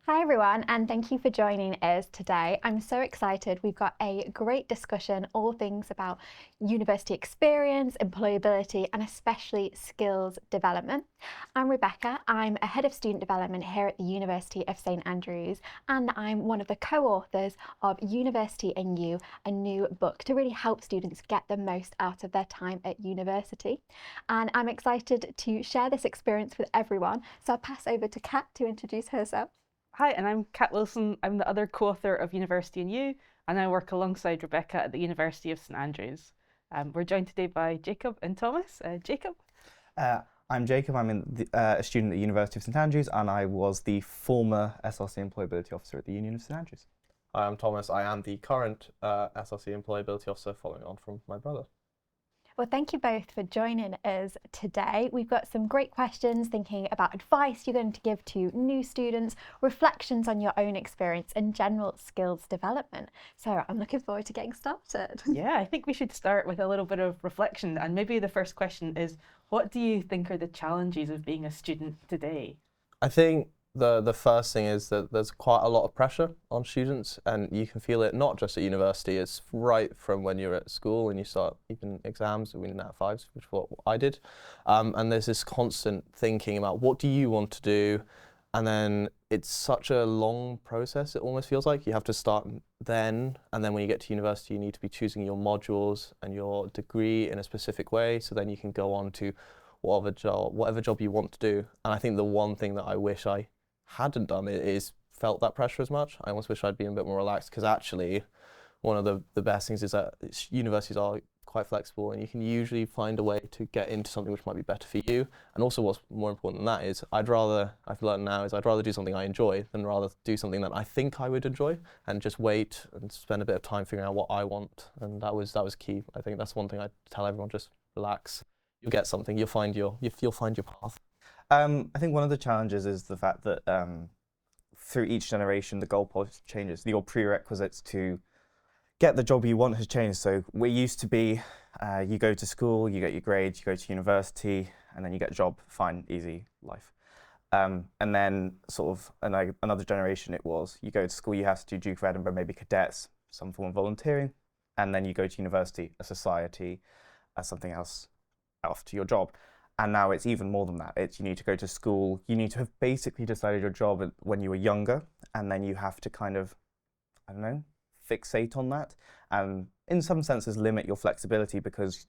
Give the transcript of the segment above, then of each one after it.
Hi everyone, and thank you for joining us today. I'm so excited. We've got a great discussion, all things about university experience, employability, and especially skills development. I'm Rebecca. I'm a head of student development here at the University of St Andrews, and I'm one of the co-authors of University and You, a new book to really help students get the most out of their time at university. And I'm excited to share this experience with everyone. So I'll pass over to Kat to introduce herself. Hi, and I'm Kat Wilson. I'm the other co-author of University and You, and I work alongside Rebecca at the University of St Andrews. We're joined today by Jacob and Thomas. Jacob? I'm Jacob. A student at the University of St Andrews, and I was the former SLC Employability Officer at the Union of St Andrews. Hi, I'm Thomas. I am the current SLC Employability Officer following on from my brother. Well, thank you both for joining us today. We've got some great questions thinking about advice you're going to give to new students, reflections on your own experience, and general skills development. So I'm looking forward to getting started. Yeah, I think we should start with a little bit of reflection. And maybe the first question is, what do you think are the challenges of being a student today? I think the first thing is that there's quite a lot of pressure on students, and you can feel it not just at university, it's right from when you're at school and you start even exams, we Nat 5s, which is what I did. And there's this constant thinking about what do you want to do, and then it's such a long process, it almost feels like. You have to start then, and then when you get to university you need to be choosing your modules and your degree in a specific way, so then you can go on to whatever job you want to do. And I think the one thing that I wish I hadn't done is felt that pressure as much. I almost wish I'd been a bit more relaxed, because actually one of the best things is that universities are quite flexible and you can usually find a way to get into something which might be better for you. And also what's more important than that is I've learned now is I'd rather do something I enjoy than rather do something that I think I would enjoy and just wait and spend a bit of time figuring out what I want. And that was key. I think that's one thing I tell everyone: just relax. You'll get something. You'll find your path. I think one of the challenges is the fact that through each generation the goalpost changes. Your prerequisites to get the job you want has changed. So we used to be, you go to school, you get your grades, you go to university, and then you get a job, fine, easy life. And then another generation it was, you go to school, you have to do Duke of Edinburgh, maybe cadets, some form of volunteering, and then you go to university, a society, something else after your job. And now it's even more than that. You need to go to school, you need to have basically decided your job when you were younger, and then you have to kind of, I don't know, fixate on that, and in some senses limit your flexibility, because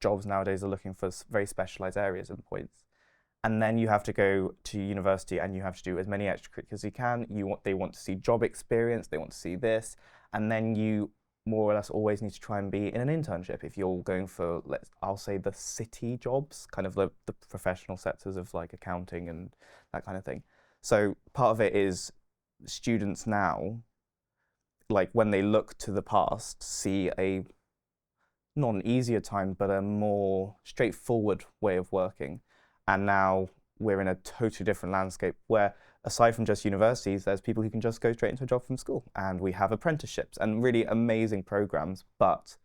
jobs nowadays are looking for very specialised areas and points. And then you have to go to university and you have to do as many extracurriculars as you can. They want to see job experience, they want to see this, and then you more or less always need to try and be in an internship if you're going for, I'll say, the city jobs, kind of the professional sectors of like accounting and that kind of thing. So part of it is students now, like when they look to the past, see not an easier time, but a more straightforward way of working. And now we're in a totally different landscape where, aside from just universities, there's people who can just go straight into a job from school. And we have apprenticeships and really amazing programs, but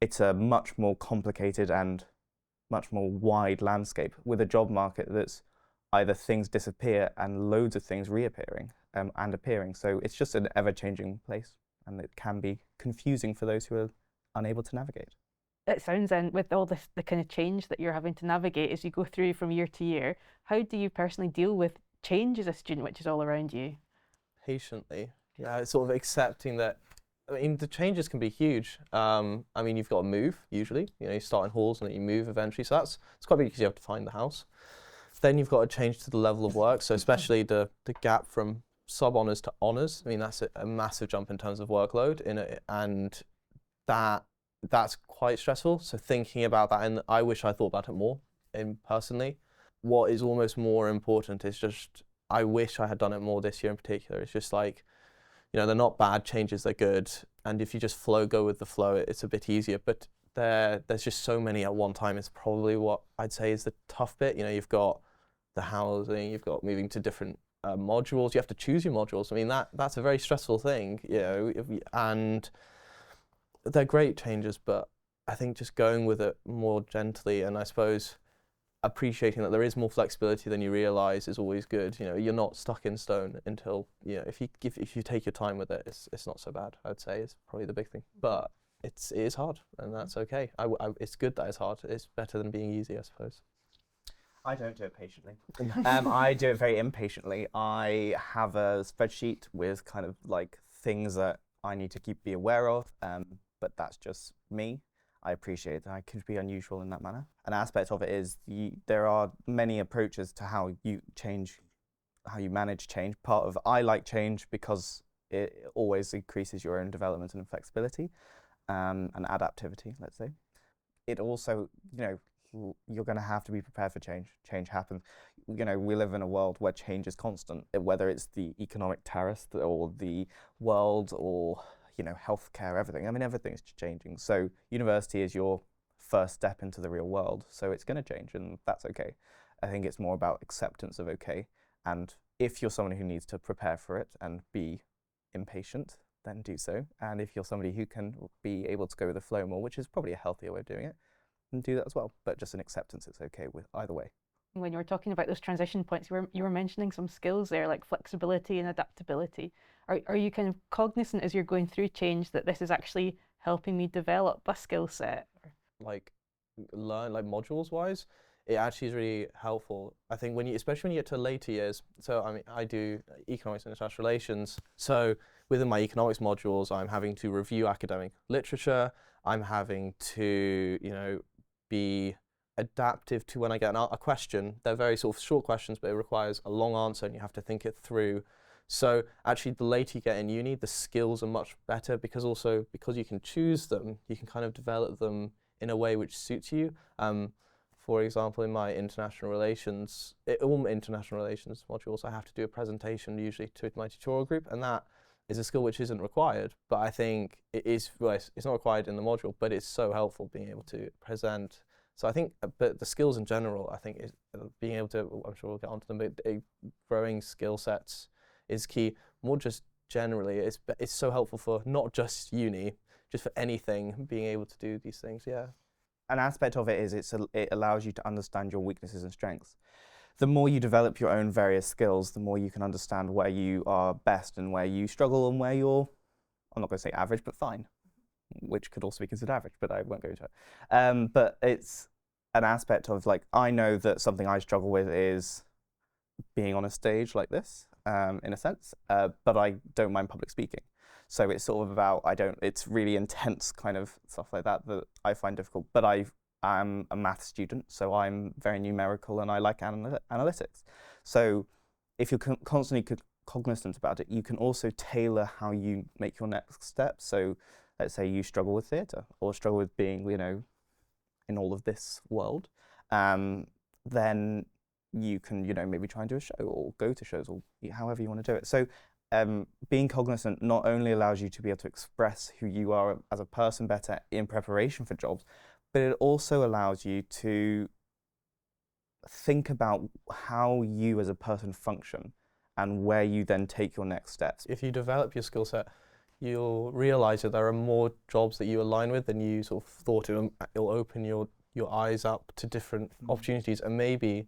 it's a much more complicated and much more wide landscape with a job market that's either things disappear and loads of things reappearing and appearing. So it's just an ever-changing place, and it can be confusing for those who are unable to navigate. It sounds, and with all the kind of change that you're having to navigate as you go through from year to year, how do you personally deal with change as a student, which is all around you? Patiently. Yeah, it's sort of accepting that. I mean, the changes can be huge. I mean, you've got to move usually. You start in halls and then you move eventually. So it's quite big, because you have to find the house. Then you've got to change to the level of work. So especially the gap from sub-honours to honours. I mean, that's a massive jump in terms of workload and that's quite stressful. So thinking about that, and I wish I thought about it more personally. What is almost more important is just, I wish I had done it more this year in particular. It's just like, they're not bad changes, they're good. And if you just go with the flow, it's a bit easier. But there's just so many at one time. It's probably what I'd say is the tough bit. You've got the housing, you've got moving to different modules. You have to choose your modules. I mean, that's a very stressful thing, and they're great changes, but I think just going with it more gently, and I suppose appreciating that there is more flexibility than you realise is always good. You know, you're not stuck in stone until, you know, if you take your time with it, it's not so bad. I'd say it's probably the big thing, but it is hard, and that's okay. It's good that it's hard. It's better than being easy, I suppose. I don't do it patiently. I do it very impatiently. I have a spreadsheet with kind of like things that I need to be aware of, but that's just me. I appreciate that I could be unusual in that manner. An aspect of it is there are many approaches to how you manage change. Part of I like change because it always increases your own development and flexibility and adaptivity, let's say. It also, you know, you're going to have to be prepared for change. Change happens. You know, we live in a world where change is constant, whether it's the economic tariffs or the world or, you know, healthcare, everything. I mean, everything's changing. So university is your first step into the real world. So it's going to change, and that's okay. I think it's more about acceptance of okay. And if you're someone who needs to prepare for it and be impatient, then do so. And if you're somebody who can be able to go with the flow more, which is probably a healthier way of doing it, then do that as well. But just an acceptance, it's okay with either way. When you were talking about those transition points, you were mentioning some skills there, like flexibility and adaptability. Are you kind of cognizant as you're going through change that this is actually helping me develop a skill set? Like learn, like modules wise, it actually is really helpful. I think especially when you get to later years. So I mean, I do economics and international relations. So within my economics modules, I'm having to review academic literature. I'm having to, you know, be adaptive to when I get a question. They're very sort of short questions, but it requires a long answer and you have to think it through. So actually the later you get in uni, the skills are much better because you can choose them, you can kind of develop them in a way which suits you. For example, in my international relations modules, I have to do a presentation usually to my tutorial group, and that is a skill which isn't required, but I think it is, well, it's not required in the module, but it's so helpful being able to present. So I think, but the skills in general, I think is being able to, I'm sure we'll get onto them, but growing skill sets is key. More just generally, it's so helpful for not just uni, just for anything, being able to do these things, yeah. An aspect of it is it allows you to understand your weaknesses and strengths. The more you develop your own various skills, the more you can understand where you are best and where you struggle and where you're, I'm not going to say average, but fine, which could also be considered average, but I won't go into it. But it's an aspect of like, I know that something I struggle with is being on a stage like this, in a sense, but I don't mind public speaking. So it's sort of about, it's really intense kind of stuff like that I find difficult, but I'm a math student, so I'm very numerical and I like analytics. So if you're constantly cognizant about it, you can also tailor how you make your next step. So let's say you struggle with theatre or struggle with being, you know, in all of this world, then you can, you know, maybe try and do a show or go to shows or however you want to do it. So being cognizant not only allows you to be able to express who you are as a person better in preparation for jobs, but it also allows you to think about how you as a person function and where you then take your next steps. If you develop your skill set, you'll realise that there are more jobs that you align with than you sort of thought. It'll open your eyes up to different opportunities, and maybe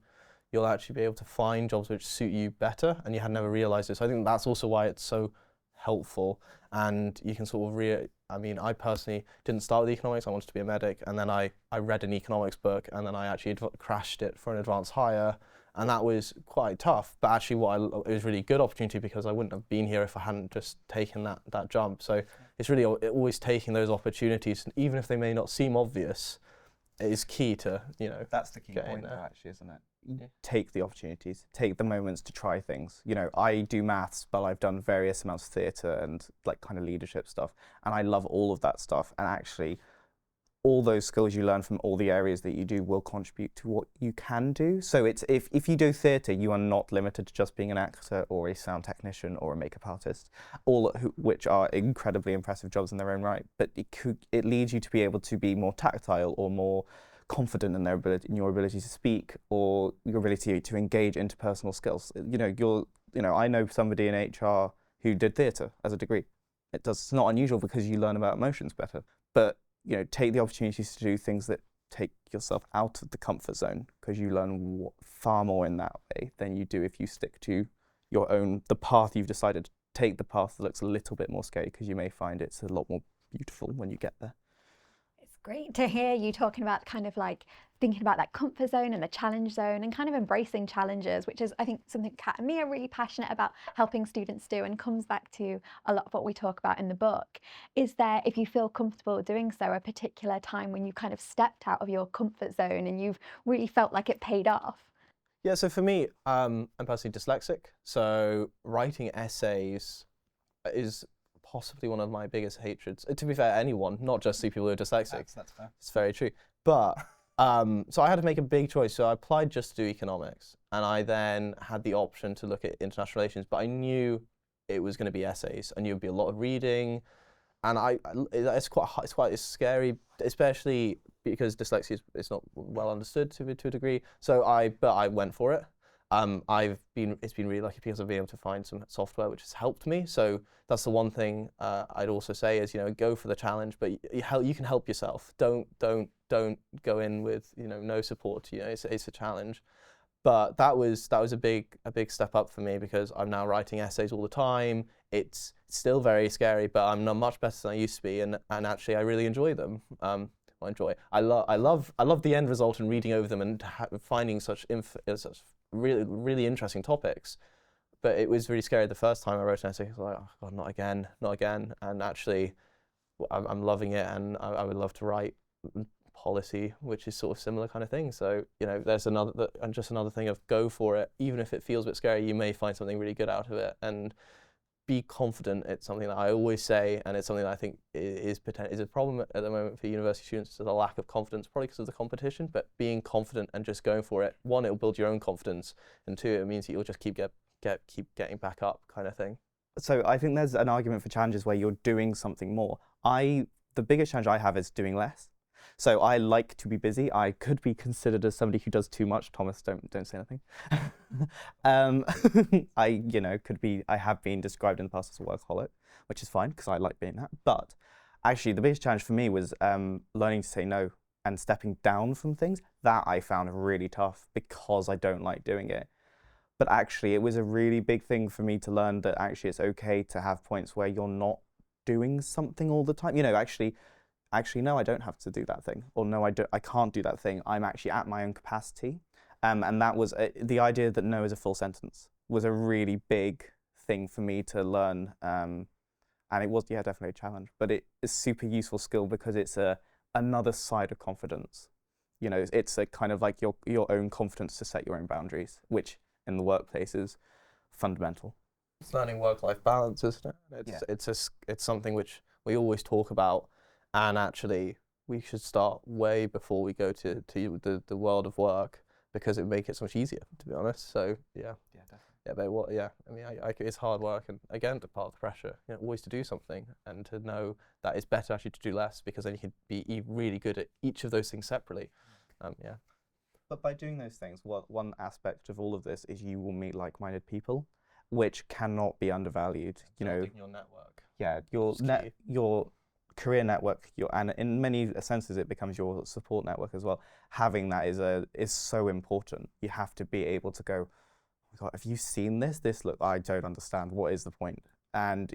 you'll actually be able to find jobs which suit you better and you had never realised it. So I think that's also why it's so helpful, and you can sort of I mean, I personally didn't start with economics, I wanted to be a medic, and then I read an economics book and then I actually crashed it for an advanced hire, and that was quite tough, but actually it was a really good opportunity because I wouldn't have been here if I hadn't just taken that jump. So it's really always taking those opportunities, even if they may not seem obvious, it is key to, you know, that's the key point there, actually, isn't it? Yeah. Take the opportunities, take the moments to try things. You know, I do maths, but I've done various amounts of theatre and like kind of leadership stuff, and I love all of that stuff. And actually, all those skills you learn from all the areas that you do will contribute to what you can do. So it's if you do theatre, you are not limited to just being an actor or a sound technician or a makeup artist, which are incredibly impressive jobs in their own right. But it leads you to be able to be more tactile or more confident in your ability to speak or your ability to engage interpersonal skills. You know, I know somebody in HR who did theatre as a degree. It's not unusual because you learn about emotions better. But you know, take the opportunities to do things that take yourself out of the comfort zone, because you learn far more in that way than you do if you stick to the path you've decided. Take the path that looks a little bit more scary, because you may find it's a lot more beautiful when you get there. It's great to hear you talking about kind of like thinking about that comfort zone and the challenge zone and kind of embracing challenges, which is, I think, something Kat and me are really passionate about helping students do, and comes back to a lot of what we talk about in the book. Is there, if you feel comfortable doing so, a particular time when you kind of stepped out of your comfort zone and you've really felt like it paid off? Yeah, so for me, I'm personally dyslexic, so writing essays is possibly one of my biggest hatreds. To be fair, anyone, not just people who are dyslexic. That's fair. It's very true. But, so I had to make a big choice. So I applied just to do economics, and I then had the option to look at international relations, but I knew it was going to be essays. I knew it would be a lot of reading, and it's quite scary, especially because dyslexia is not well understood to a degree. So but I went for it. It's been really lucky because I've been able to find some software which has helped me. So that's the one thing I'd also say is, go for the challenge, but you can help yourself. Don't go in with no support. It's a challenge. But that was a big step up for me, because I'm now writing essays all the time. It's still very scary, but I'm not much better than I used to be, and actually I really enjoy them. I love the end result and reading over them and finding such really interesting topics. But it was really scary the first time I wrote an essay. I was like, oh God, not again. And actually, I'm loving it, and I would love to write policy, which is sort of similar kind of thing. So there's another thing of go for it. Even if it feels a bit scary, you may find something really good out of it. And be confident. It's something that I always say, and it's something that I think is a problem at the moment for university students, is a lack of confidence, probably because of the competition. But being confident and just going for it, one, it'll build your own confidence, and two, it means that you'll just keep getting back up, kind of thing. So I think there's an argument for challenges where you're doing something more. The biggest challenge I have is doing less. So I like to be busy. I could be considered as somebody who does too much. Thomas, don't say anything. I have been described in the past as a workaholic, which is fine because I like being that. But actually, the biggest challenge for me was learning to say no and stepping down from things. That I found really tough because I don't like doing it. But actually, it was a really big thing for me to learn that actually it's okay to have points where you're not doing something all the time. Actually, no, I don't have to do that thing, or no, I can't do that thing. I'm actually at my own capacity. And that was the idea that no is a full sentence was a really big thing for me to learn. And it was, definitely a challenge, but it is a super useful skill because it's another side of confidence. It's a kind of like your own confidence to set your own boundaries, which in the workplace is fundamental. It's learning work-life balance, isn't it? It's something which we always talk about. And actually, we should start way before we go to the world of work, because it would make it so much easier, to be honest. So yeah, definitely. It's hard work, and again, the part of the pressure, always to do something, and to know that it's better actually to do less, because then you can be really good at each of those things separately. But by doing those things, one aspect of all of this is you will meet like-minded people, which cannot be undervalued. Your network. Yeah, your career network, and in many senses it becomes your support network as well. Having that is so important. You have to be able to go, oh my God, have you seen this? Look, I don't understand. What is the point? And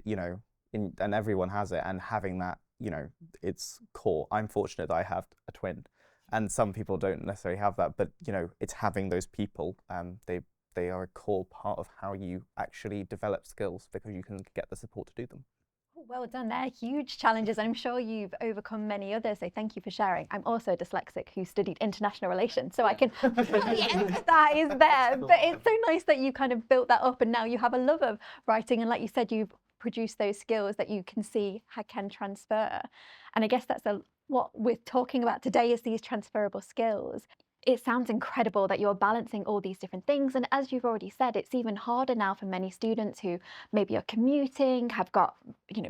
and everyone has it. And having that, it's core. I'm fortunate that I have a twin, and some people don't necessarily have that. But it's having those people. They are a core part of how you actually develop skills, because you can get the support to do them. Well done. They're huge challenges. I'm sure you've overcome many others, so thank you for sharing. I'm also dyslexic who studied international relations, so I can that is there. But it's so nice that you kind of built that up, and now you have a love of writing, and like you said, you've produced those skills that you can see how can transfer. And I guess that's what we're talking about today, is these transferable skills. It sounds incredible that you're balancing all these different things. And as you've already said, it's even harder now for many students who maybe are commuting, have got,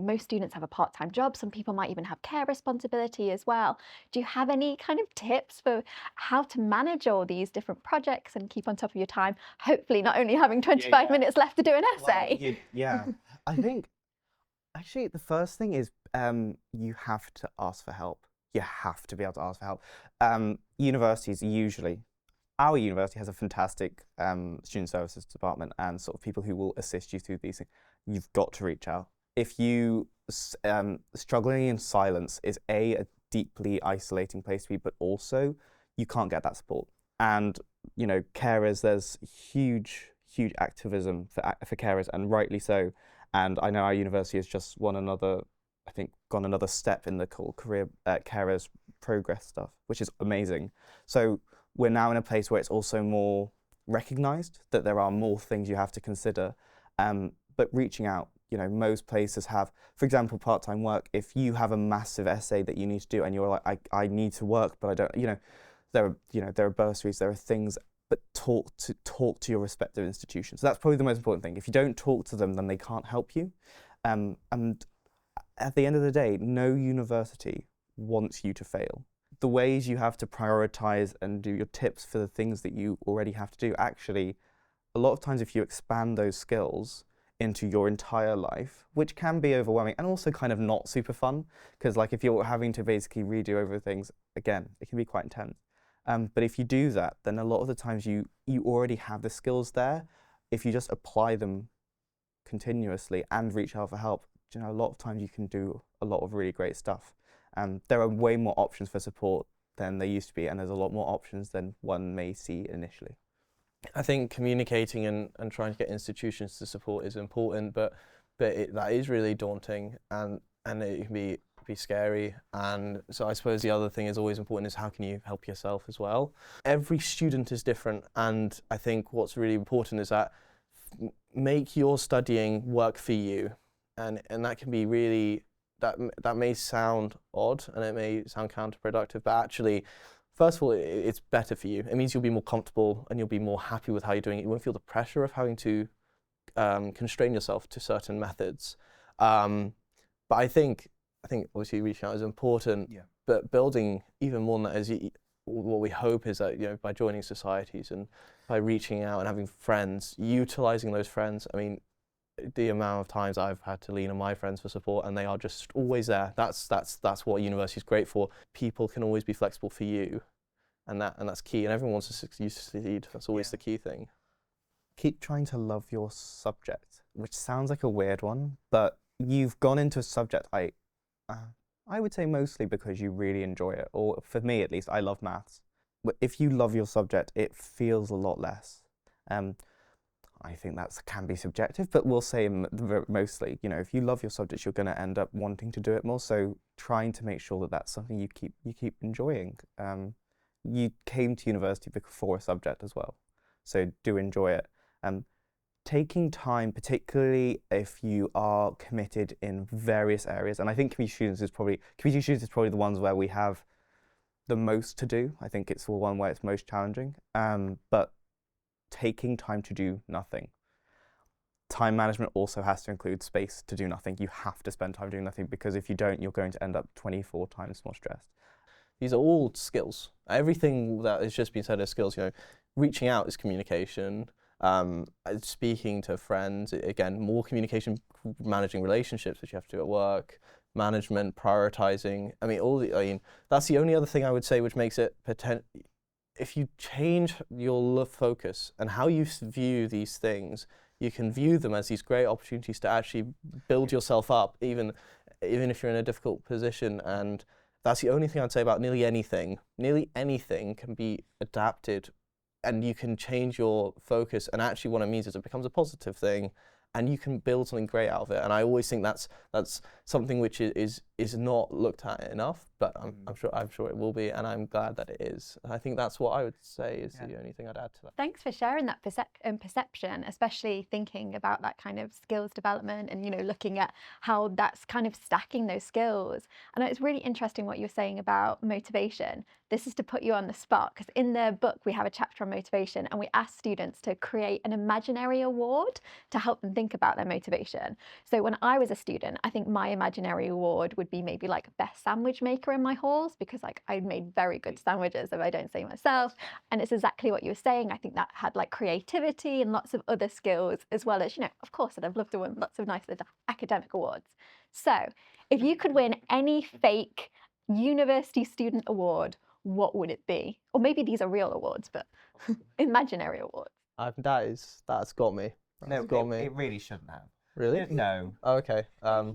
most students have a part-time job. Some people might even have care responsibility as well. Do you have any kind of tips for how to manage all these different projects and keep on top of your time? Hopefully not only having 25 minutes left to do an essay. I think actually the first thing is you have to ask for help. you have to be able to ask for help. Universities usually, our university has a fantastic student services department and sort of people who will assist you through these things. You've got to reach out. If you struggling in silence is a deeply isolating place to be, but also you can't get that support. And you know, carers, there's huge activism for carers, and rightly so. And I know our university has just gone another step in the career carers progress stuff, which is amazing. So we're now in a place where it's also more recognised that there are more things you have to consider. But reaching out, you know, most places have, for example, part-time work. If you have a massive essay that you need to do and you're like, I need to work, but I don't, there are bursaries, there are things, but talk to your respective institutions. So that's probably the most important thing. If you don't talk to them, then they can't help you. And at the end of the day, no university wants you to fail. The ways you have to prioritize and do your tips for the things that you already have to do, actually, a lot of times if you expand those skills into your entire life, which can be overwhelming and also kind of not super fun, because like if you're having to basically redo over things, again, it can be quite intense. But if you do that, then a lot of the times you already have the skills there. If you just apply them continuously and reach out for help, you know, a lot of times you can do a lot of really great stuff. There are way more options for support than there used to be, and there's a lot more options than one may see initially. I think communicating and trying to get institutions to support is important, but that is really daunting, and it can be scary. And so I suppose the other thing is always important is how can you help yourself as well. Every student is different, and I think what's really important is that make your studying work for you, and that can be really, that may sound odd and it may sound counterproductive, but actually, first of all, it's better for you. It means you'll be more comfortable and you'll be more happy with how you're doing it. You won't feel the pressure of having to constrain yourself to certain methods. But I think obviously reaching out is important, Yeah. but building even more than that is what we hope is that, you know, by joining societies and by reaching out and having friends, utilizing those friends. I mean, the amount of times I've had to lean on my friends for support, and they are just always there. That's what university is great for. People can always be flexible for you, and that's key. And everyone wants to succeed. That's always the key thing. Keep trying to love your subject, which sounds like a weird one, but you've gone into a subject I would say mostly because you really enjoy it, or for me at least, I love maths. But if you love your subject, it feels a lot less. I think that can be subjective, but we'll say mostly, you know, if you love your subject, you're going to end up wanting to do it more. So trying to make sure that that's something you keep enjoying. You came to university for a subject as well, so do enjoy it. Taking time, particularly if you are committed in various areas, and I think community students is probably the ones where we have the most to do. I think it's the one where it's most challenging. But taking time to do nothing. Time management also has to include space to do nothing. You have to spend time doing nothing, because if you don't, you're going to end up 24 times more stressed. These are all skills. Everything that has just been said is skills. You know, reaching out is communication. Speaking to friends, again, more communication, managing relationships, which you have to do at work, management, prioritizing. I mean, that's the only other thing I would say which makes it if you change your focus and how you view these things, you can view them as these great opportunities to actually build yourself up, even if you're in a difficult position. And that's the only thing I'd say about nearly anything. Nearly anything can be adapted, and you can change your focus. And actually what it means is it becomes a positive thing, and you can build something great out of it. And I always think that's something which is not looked at enough, but I'm sure it will be, and I'm glad that it is. I think that's what I would say is the only thing I'd add to that. Thanks for sharing that perception, especially thinking about that kind of skills development and, you know, looking at how that's kind of stacking those skills. And it's really interesting what you're saying about motivation. This is to put you on the spot, because in the book we have a chapter on motivation, and we ask students to create an imaginary award to help them think about their motivation. So when I was a student, I think my imaginary award would be maybe like best sandwich maker in my halls, because like I made very good sandwiches, if I don't say myself. And it's exactly what you were saying. I think that had like creativity and lots of other skills, as well as, you know, of course, I'd have loved to win lots of nice academic awards. So if you could win any fake university student award, what would it be? Or maybe these are real awards, but imaginary awards. That's got me. That's got me. it really shouldn't have. Really? No. Oh, okay. I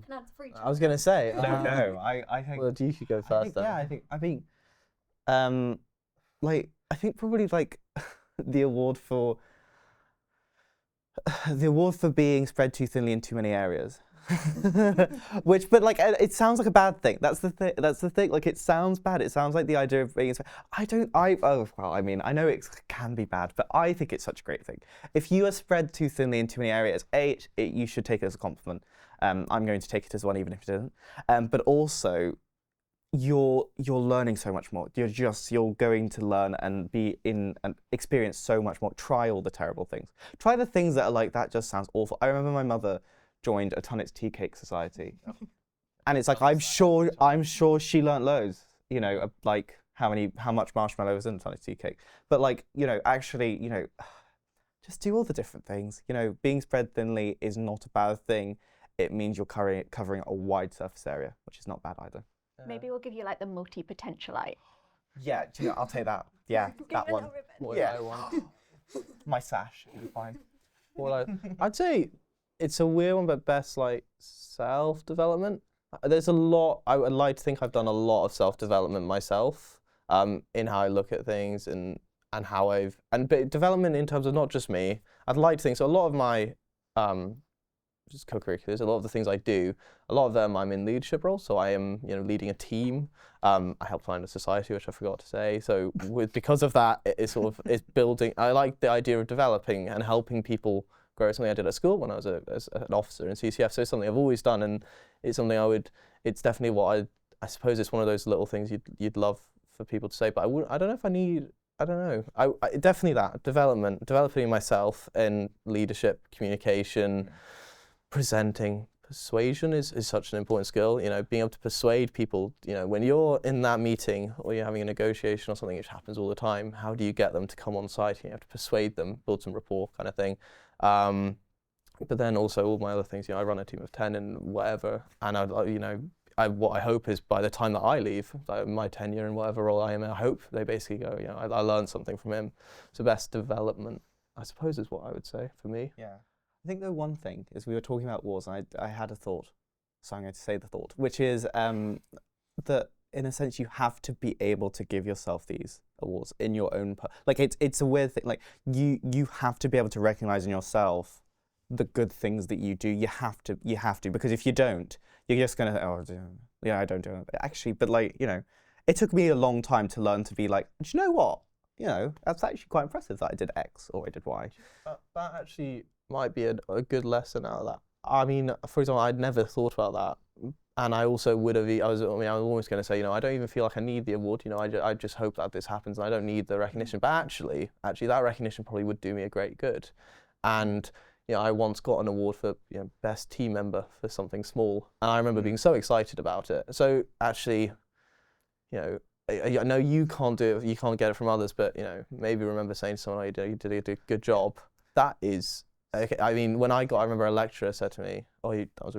was gonna say. No. I think. Well, you could go first then. Yeah, I think. Like I think probably like the award for being spread too thinly in too many areas. Which, but like, it sounds like a bad thing. That's the thing. That's the thing. Like, it sounds bad. It sounds like the idea of being. I mean, I know it can be bad, but I think it's such a great thing. If you are spread too thinly in too many areas, you should take it as a compliment. I'm going to take it as one, even if it isn't. But also, you're learning so much more. You're going to learn and be in and experience so much more. Try all the terrible things. Try the things that are like that. Just sounds awful. I remember my mother joined a Tunnet's Tea Cake Society, and it's like I'm sure she learnt loads. You know, like how much marshmallow was in Tunnet's tea cake. But like, you know, actually, you know, just do all the different things. You know, being spread thinly is not a bad thing. It means you're covering a wide surface area, which is not bad either. Maybe we'll give you like the multi-potentialite. Yeah, do you know, I'll take that. Yeah, that one. What Yeah. I want. My sash, it'll be fine. I'd say it's a weird one, but best like self-development. There's a lot. I would like to think I've done a lot of self-development myself, in how I look at things and how but development in terms of not just me. I'd like to think so. A lot of my just co-curriculars, a lot of the things I do, a lot of them I'm in leadership roles, so I am, you know, leading a team. I help find a society, which I forgot to say. So because of that, it's it's building. I like the idea of developing and helping people grow. It's something I did at school when I was as an officer in CCF. So it's something I've always done, and it's something it's definitely what I suppose it's one of those little things you'd love for people to say, but I don't know if I need. I don't know. I definitely that developing myself in leadership, communication. Presenting, persuasion is such an important skill. You know, being able to persuade people. You know, when you're in that meeting or you're having a negotiation or something, which happens all the time, how do you get them to come on site? You have to persuade them, build some rapport, kind of thing. But then also all my other things. You know, I run a team of 10 and whatever, and what I hope is by the time that I leave, like my tenure and whatever role I am in, I hope they basically go, you know, I learned something from him. So best development, I suppose, is what I would say for me. Yeah. I think the one thing is we were talking about wars, and I had a thought, so I'm going to say the thought, which is that in a sense you have to be able to give yourself these awards in your own like it's a weird thing. Like you have to be able to recognize in yourself the good things that you do. You have to because if you don't, you're just gonna I don't do it actually. But like, you know, it took me a long time to learn to be like, do you know what? You know, that's actually quite impressive that I did X or I did Y. That actually might be a good lesson out of that. I mean, for example, I'd never thought about that, and I also would have. I was almost going to say, you know, I don't even feel like I need the award. You know, I just hope that this happens, and I don't need the recognition. But actually, that recognition probably would do me a great good. And you know, I once got an award for, you know, best team member for something small, and I remember being so excited about it. So actually, you know, I know you can't do it, you can't get it from others, but you know, maybe remember saying to someone, "Oh, you did a good job." That is. Okay, I mean, I remember a lecturer said to me, "Oh, that was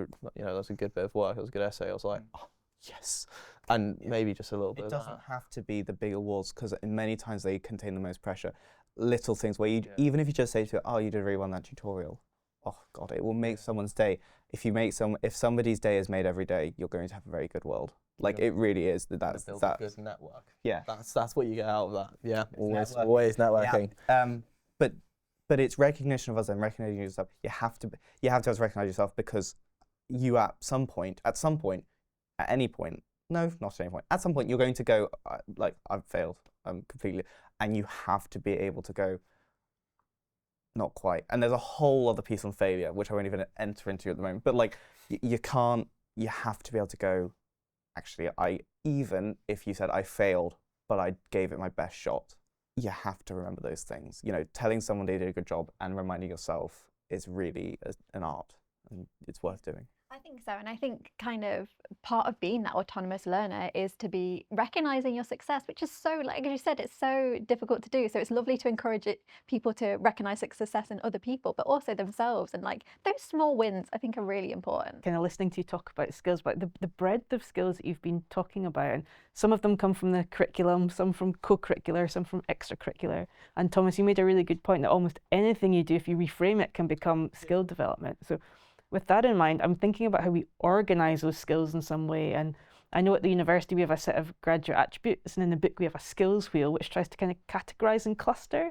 a good bit of work. That was a good essay." I was like, "Oh, yes," and maybe just a little bit. It doesn't have to be the big awards, because in many times they contain the most pressure. Little things where even if you just say to it, "Oh, you did really well in that tutorial," oh God, it will make someone's day. If somebody's day is made every day, you're going to have a very good world. Like it really is. That's a good network. Yeah, that's what you get out of that. Yeah, always networking. Yeah. But it's recognition of others and recognizing yourself. You have to recognize yourself, because you at some point, at any point, no, not at any point, at some point you're going to go like, I've failed completely, and you have to be able to go, not quite. And there's a whole other piece on failure which I won't even enter into at the moment. But like you have to be able to go, actually, even if you said I failed, but I gave it my best shot. You have to remember those things. You know, telling someone they did a good job and reminding yourself is really an art, and it's worth doing. I think so. And I think kind of part of being that autonomous learner is to be recognizing your success, which is so, like as you said, it's so difficult to do. So it's lovely to encourage people to recognize success in other people, but also themselves. And like those small wins, I think are really important. Kind of listening to you talk about skills, but the breadth of skills that you've been talking about, and some of them come from the curriculum, some from co-curricular, some from extracurricular. And Thomas, you made a really good point that almost anything you do, if you reframe it, can become skill development. So with that in mind, I'm thinking about how we organise those skills in some way. And I know at the university we have a set of graduate attributes, and in the book we have a skills wheel which tries to kind of categorise and cluster.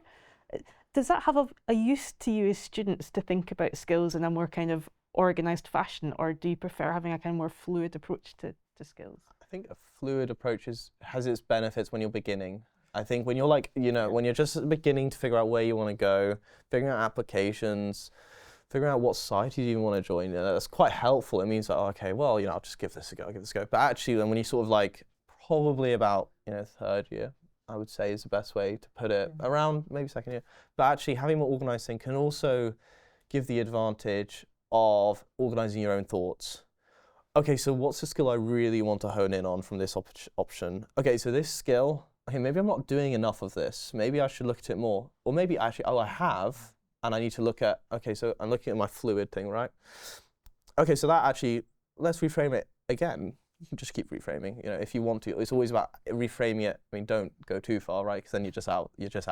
Does that have a use to you as students to think about skills in a more kind of organised fashion, or do you prefer having a kind of more fluid approach to skills? I think a fluid approach has its benefits when you're beginning. I think when you're like, when you're just beginning to figure out where you want to go, figuring out applications, figuring out what society you even want to join, that's quite helpful. It means that, okay, well, I'll just give this a go, But actually, then when you sort of like, probably about, third year, I would say is the best way to put it, around maybe second year. But actually having more organised thing can also give the advantage of organising your own thoughts. Okay, so what's the skill I really want to hone in on from this option? Okay, so this skill, okay, maybe I'm not doing enough of this. Maybe I should look at it more. Or maybe actually, I have, and I need to look at, okay, so I'm looking at my fluid thing, right? Okay, so that actually, let's reframe it again. You can just keep reframing, if you want to. It's always about reframing it. I mean, don't go too far, right? Because then you're just out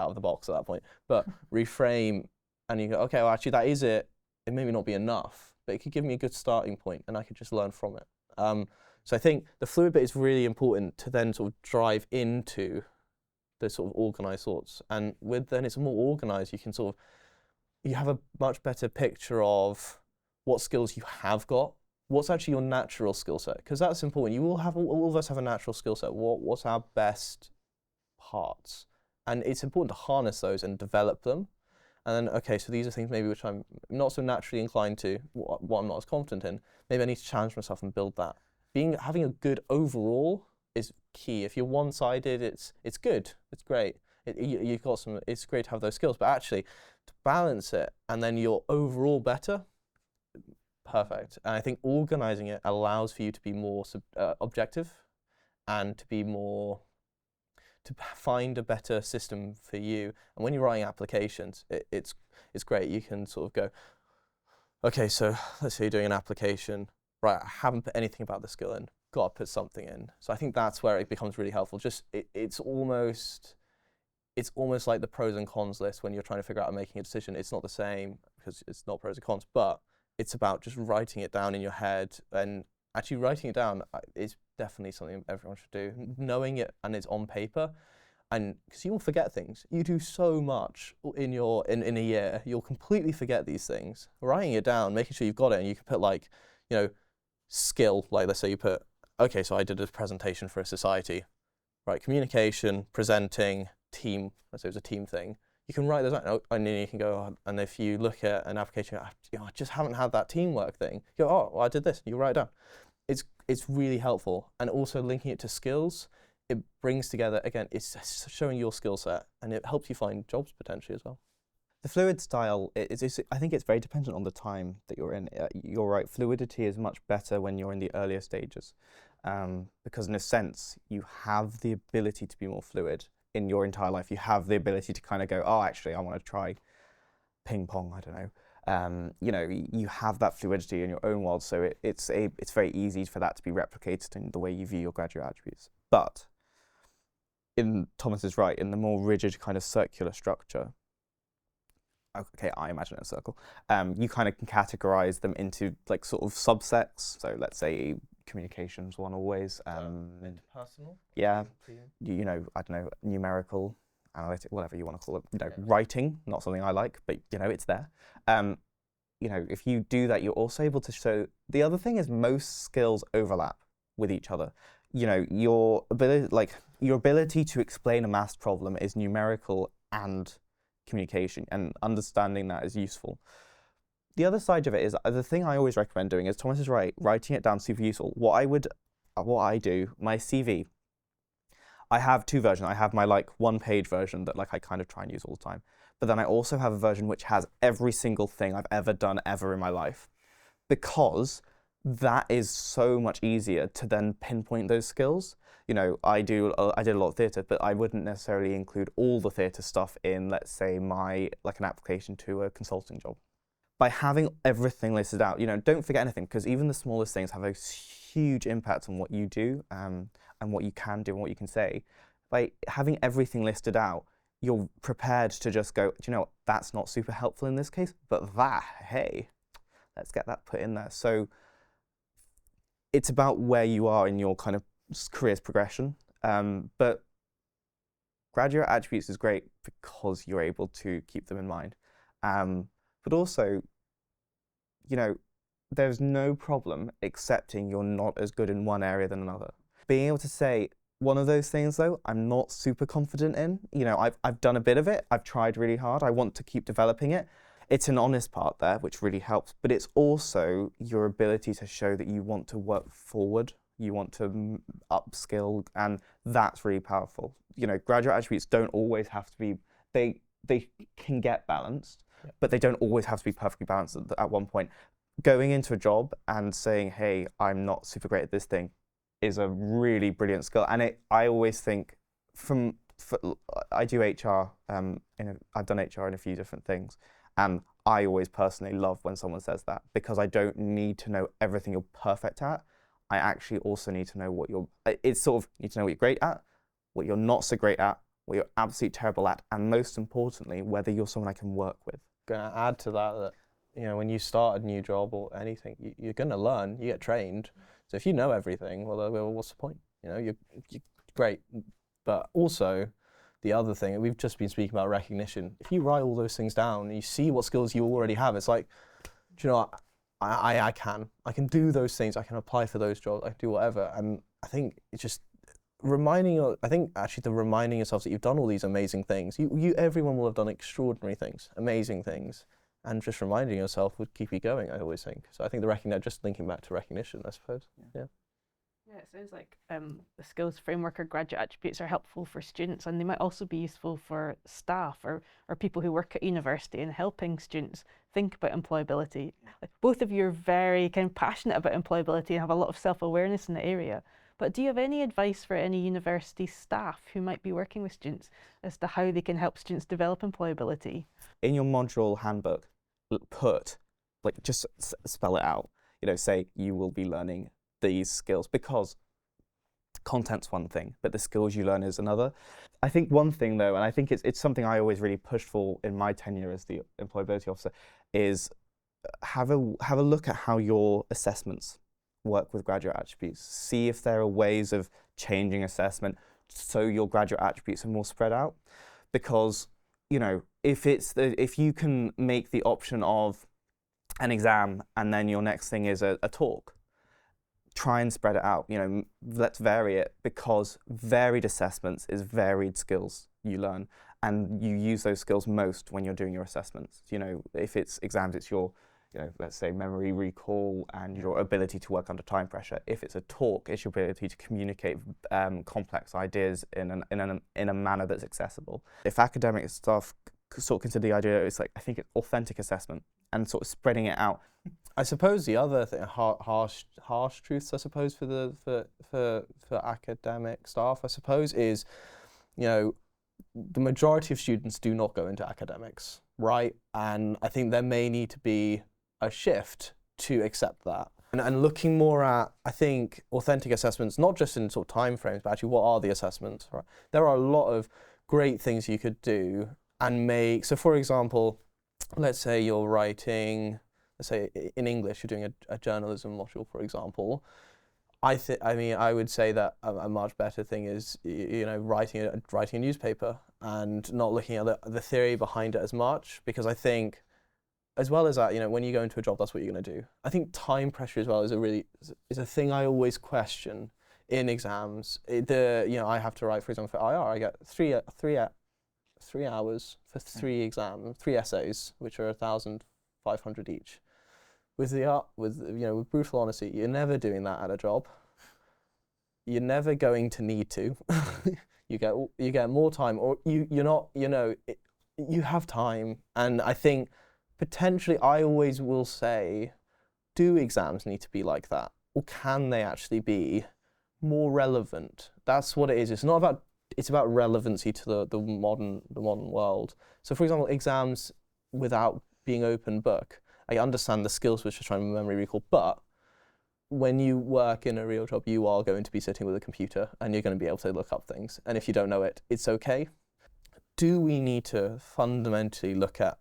of the box at that point. But reframe, and you go, okay, well, actually, that is it. It may not be enough, but it could give me a good starting point, and I could just learn from it. So I think the fluid bit is really important to then sort of drive into the sort of organised thoughts. And then it's more organised. You have a much better picture of what skills you have got, what's actually your natural skill set, because that's important. All of us have a natural skill set. What's our best parts? And it's important to harness those and develop them. And then, okay, so these are things maybe which I'm not so naturally inclined to, what I'm not as confident in. Maybe I need to challenge myself and build that. Having a good overall is key. If you're one-sided, it's good, it's great. It's great to have those skills, but actually to balance it and then you're overall better, perfect. And I think organising it allows for you to be more objective and to find a better system for you. And when you're writing applications, it's great. You can sort of go, okay, so let's say you're doing an application, right, I haven't put anything about the skill in, got to put something in. So I think that's where it becomes really helpful. It's almost like the pros and cons list when you're trying to figure out making a decision. It's not the same because it's not pros and cons, but it's about just writing it down in your head, and actually writing it down is definitely something everyone should do. Knowing it and it's on paper, and because you will forget things. You do so much in a year, you'll completely forget these things. Writing it down, making sure you've got it, and you can put like, skill, like let's say you put, okay, so I did a presentation for a society, right? Communication, presenting, team, let's say it was a team thing. You can write those out, and then you can go, and if you look at an application, I just haven't had that teamwork thing. You go, oh, well, I did this. You write it down. It's really helpful, and also linking it to skills. It brings together again. It's showing your skill set, and it helps you find jobs potentially as well. The fluid style, I think it's very dependent on the time that you're in. You're right, fluidity is much better when you're in the earlier stages, because in a sense, you have the ability to be more fluid in your entire life. You have the ability to kind of go, oh, actually, I want to try ping pong, I don't know. You have that fluidity in your own world, so it's very easy for that to be replicated in the way you view your graduate attributes. But Thomas is right, in the more rigid kind of circular structure, okay, I imagine a circle, you kind of can categorize them into like sort of subsets. So let's say communications one always. Interpersonal? Yeah, I don't know, numerical, analytic, whatever you want to call it. Writing, not something I like, but it's there. If you do that, you're also able to show. The other thing is most skills overlap with each other. Your ability to explain a maths problem is numerical and communication, and understanding that is useful. The other side of it is, the thing I always recommend doing is, Thomas is right, writing it down is super useful. What I do, my CV, I have two versions. I have my one-page version that I kind of try and use all the time. But then I also have a version which has every single thing I've ever done ever in my life. Because that is so much easier to then pinpoint those skills. You know, I did a lot of theatre, but I wouldn't necessarily include all the theatre stuff in, let's say, like an application to a consulting job. By having everything listed out, you know, don't forget anything, because even the smallest things have a huge impact on what you do, and what you can do and what you can say. By having everything listed out, you're prepared to just go, do you know what, that's not super helpful in this case, but that, hey, let's get that put in there. So it's about where you are in your kind of career's progression. But graduate attributes is great because you're able to keep them in mind. But also, you know, there's no problem accepting you're not as good in one area than another. Being able to say, one of those things though, I'm not super confident in. You know, I've done a bit of it, I've tried really hard, I want to keep developing it. It's an honest part there, which really helps, but it's also your ability to show that you want to work forward, you want to upskill, and that's really powerful. You know, graduate attributes don't always have to be, they can get balanced, but they don't always have to be perfectly balanced at one point. Going into a job and saying, hey, I'm not super great at this thing, is a really brilliant skill. And I always think, I do HR, I've done HR in a few different things, and I always personally love when someone says that, because I don't need to know everything you're perfect at. I actually also need to know it's sort of, need to know what you're great at, what you're not so great at, what you're absolutely terrible at, and most importantly, whether you're someone I can work with. Gonna add to that, you know, when you start a new job or anything, you're gonna learn, you get trained. So if you know everything, well, what's the point? You know, you're great. But also, the other thing, we've just been speaking about recognition. If you write all those things down and you see what skills you already have, it's like, do you know what? I can do those things. I can apply for those jobs. I can do whatever. And I think it's just reminding yourself that you've done all these amazing things. Everyone will have done extraordinary things, amazing things. And just reminding yourself would keep you going, I always think. So I think just linking back to recognition, I suppose. Yeah. Yeah, it sounds like the skills framework or graduate attributes are helpful for students, and they might also be useful for staff or people who work at university in helping students think about employability. Like, both of you are very kind of passionate about employability and have a lot of self-awareness in the area. But do you have any advice for any university staff who might be working with students as to how they can help students develop employability? In your module handbook, just spell it out. You know, say you will be learning these skills, because content's one thing, but the skills you learn is another. I think one thing though, and I think it's something I always really pushed for in my tenure as the employability officer, is have a look at how your assessments work with graduate attributes. See if there are ways of changing assessment so your graduate attributes are more spread out. Because, you know, if you can make the option of an exam and then your next thing is a talk, try and spread it out. You know, let's vary it, because varied assessments is varied skills you learn, and you use those skills most when you're doing your assessments. You know, if it's exams, it's your, you know, let's say memory recall and your ability to work under time pressure. If it's a talk, it's your ability to communicate complex ideas in a manner that's accessible. If academic staff sort of consider the idea, it's like, I think it's authentic assessment and sort of spreading it out. I suppose the other thing, harsh truths, I suppose, for academic staff, I suppose, is, you know, the majority of students do not go into academics, right? And I think there may need to be a shift to accept that. And looking more at, I think, authentic assessments, not just in sort of time frames, but actually what are the assessments, right? There are a lot of great things you could do and make. So for example, let's say you're writing, let's say in English, you're doing a journalism module, for example. I would say that a much better thing is, you know, writing a newspaper and not looking at the theory behind it as much, because I think, as well as that, you know, when you go into a job, that's what you're going to do. I think time pressure as well is a thing I always question in exams. You know, I have to write, for example, for IR, I get 3 hours for 3 exams, 3 essays, which are 1,500 each. With brutal honesty, you're never doing that at a job. You're never going to need to. You get more time, or you're not. You know, you have time, and I think potentially I always will say, do exams need to be like that, or can they actually be more relevant? That's what it is. It's not about, it's about relevancy to the modern world. So for example, exams without being open book, I understand the skills which are trying to memory recall, but when you work in a real job, you are going to be sitting with a computer and you're going to be able to look up things. And if you don't know it, it's okay. Do we need to fundamentally look at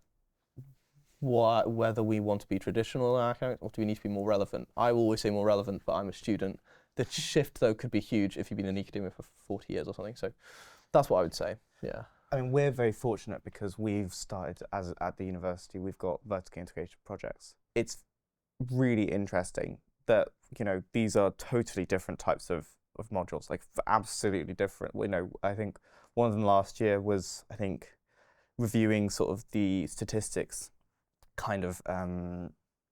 whether we want to be traditional in our academics, or do we need to be more relevant? I will always say more relevant, but I'm a student. The shift, though, could be huge if you've been in academia for 40 years or something. So that's what I would say, yeah. I mean, we're very fortunate because we've started, at the university, we've got vertically integrated projects. It's really interesting that, you know, these are totally different types of modules, like absolutely different. You know, I think one of them last year was, I think, reviewing sort of the statistics kind of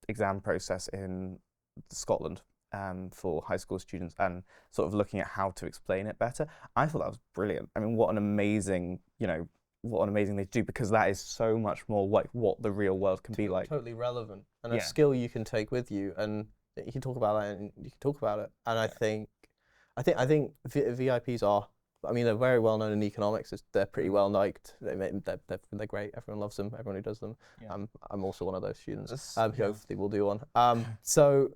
exam process in Scotland for high school students, and sort of looking at how to explain it better. I thought that was brilliant. I mean, what an amazing, you know, what an amazing thing to do, because that is so much more like what the real world can be like. Totally relevant, and Yeah. a skill you can take with you, and you can talk about that, and you can talk about it. And I think VIPs are, I mean, they're very well known in economics. They're pretty well liked. They're great. Everyone loves them. Everyone who does them. Yeah. I'm also one of those students. Yeah. Hopefully we'll do one. So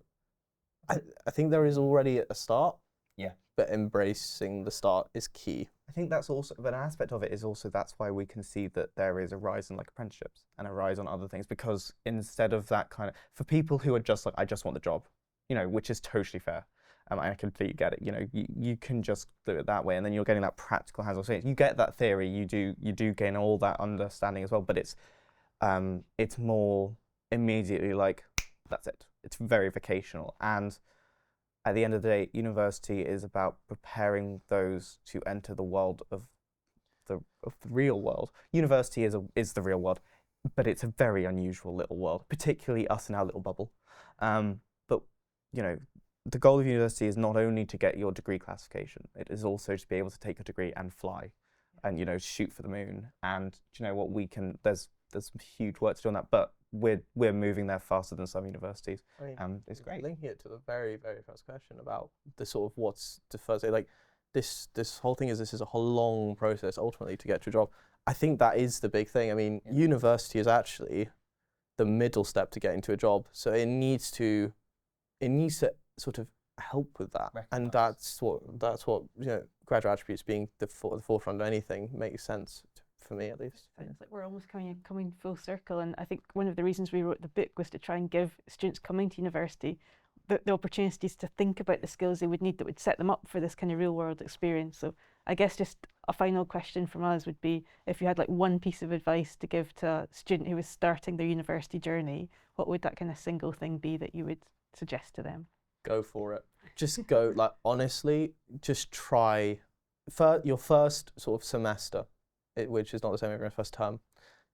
I think there is already a start. Yeah. But embracing the start is key. I think that's also, but an aspect of it is also that's why we can see that there is a rise in like apprenticeships and a rise on other things, because instead of that kind of, for people who are just like, I just want the job, you know, which is totally fair. I completely get it. You know, you can just do it that way, and then you're getting that practical hands-on experience. You get that theory, you do gain all that understanding as well, but it's more immediately like, that's it. It's very vocational, and at the end of the day, university is about preparing those to enter the world of the real world. University is the real world, but it's a very unusual little world, particularly us in our little bubble. But you know, the goal of university is not only to get your degree classification; it is also to be able to take a degree and fly, and you know, shoot for the moon. And you know what, we can. There's some huge work to do on that, but we're moving there faster than some universities. I mean, it's great. Linking it to the very, very first question about the sort of what's the first, like this whole thing is, this is a whole long process ultimately to get to a job. I think that is the big thing. I mean, university is actually the middle step to getting to a job. So it needs to sort of help with that. And that's what you know, graduate attributes being the forefront of anything makes sense for me, at least. It's like we're almost coming full circle, and I think one of the reasons we wrote the book was to try and give students coming to university the opportunities to think about the skills they would need that would set them up for this kind of real world experience. So I guess just a final question from us would be, if you had like one piece of advice to give to a student who was starting their university journey, what would that kind of single thing be that you would suggest to them? Go for it. Just go, like, honestly, just try your first sort of semester, which is not the same as your first term.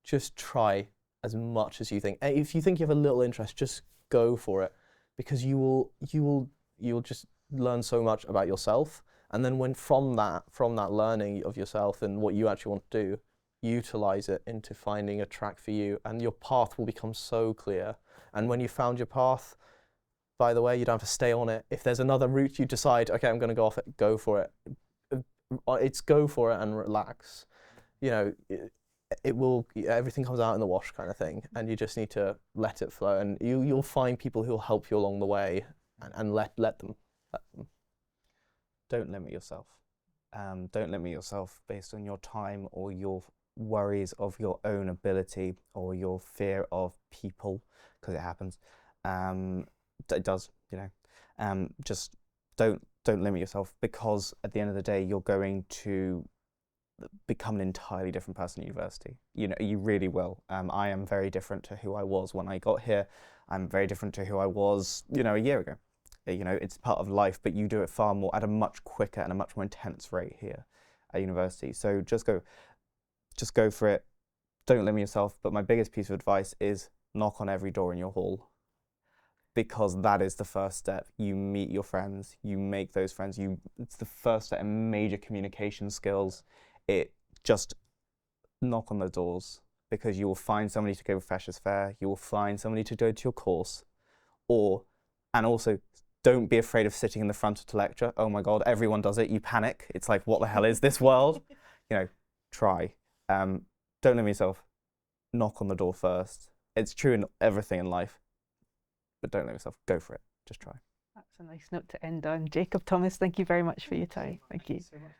Just try as much as you think. And if you think you have a little interest, just go for it, because you'll just learn so much about yourself. And then when from that learning of yourself and what you actually want to do, utilize it into finding a track for you, and your path will become so clear. And when you found your path, by the way, you don't have to stay on it. If there's another route you decide, okay, I'm going to go off it, go for it. It's go for it and relax. You know, it will, everything comes out in the wash kind of thing, and you just need to let it flow, and you'll find people who will help you along the way, and let them. Don't limit yourself. Don't limit yourself based on your time or your worries of your own ability or your fear of people, because it happens. It does, you know. Just don't limit yourself, because at the end of the day, you're going to become an entirely different person at university. You know, you really will. I am very different to who I was when I got here. I'm very different to who I was, you know, a year ago. You know, it's part of life, but you do it far more at a much quicker and a much more intense rate here at university. So just go for it. Don't limit yourself. But my biggest piece of advice is knock on every door in your hall, because that is the first step. You meet your friends, you make those friends. It's the first step in major communication skills. It just knock on the doors, because you will find somebody to go to Freshers' Fair, you will find somebody to go to your course, And also, don't be afraid of sitting in the front of the lecture. Oh my God, everyone does it. You panic. It's like, what the hell is this world? Try. Don't limit yourself. Knock on the door first. It's true in everything in life, but don't limit yourself. Go for it. Just try. That's a nice note to end on. Jacob, Thomas, thank you very much for your time. Thank you. So much.